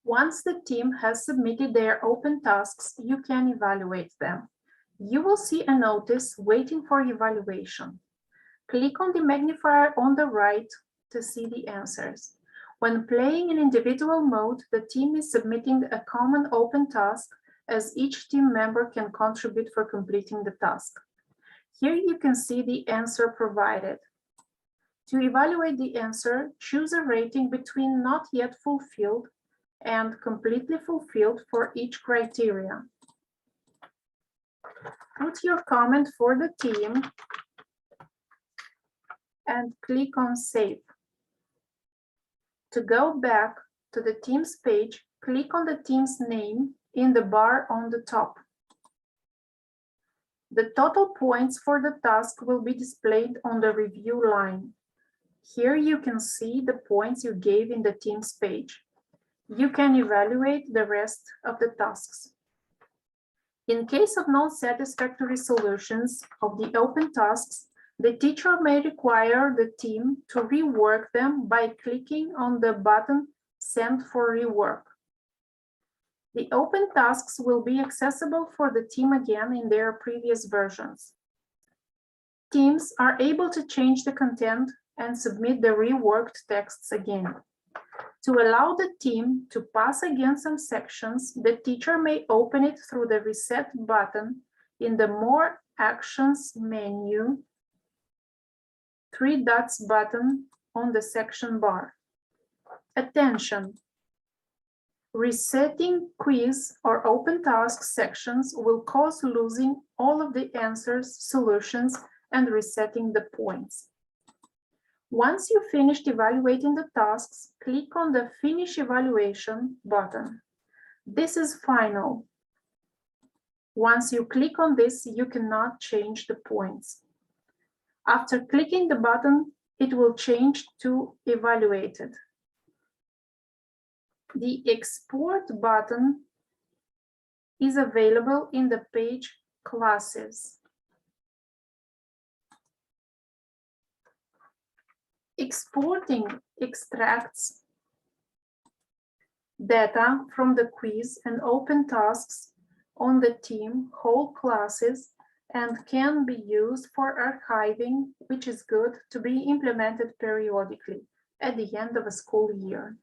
Once the team has submitted their open tasks, you can evaluate them. You will see a notice waiting for evaluation. Click on the magnifier on the right to see the answers. When playing in individual mode, the team is submitting a common open task, as each team member can contribute for completing the task. Here you can see the answer provided. To evaluate the answer, choose a rating between not yet fulfilled and completely fulfilled for each criteria. Put your comment for the team and click on Save. To go back to the team's page, click on the team's name in the bar on the top. The total points for the task will be displayed on the review line. Here you can see the points you gave in the team's page. You can evaluate the rest of the tasks. In case of non-satisfactory solutions of the open tasks, the teacher may require the team to rework them by clicking on the button Send for Rework. The open tasks will be accessible for the team again in their previous versions. Teams are able to change the content and submit the reworked texts again. To allow the team to pass again some sections, the teacher may open it through the Reset button in the More Actions menu, 3 dots button on the section bar. Attention! Resetting quiz or open task sections will cause losing all of the answers, solutions, and resetting the points. Once you finished evaluating the tasks, click on the Finish Evaluation button. This is final. Once you click on this, you cannot change the points. After clicking the button, it will change to Evaluated. The Export button is available in the page Classes. Exporting extracts data from the quiz and open tasks on the team whole classes and can be used for archiving, which is good to be implemented periodically at the end of a school year.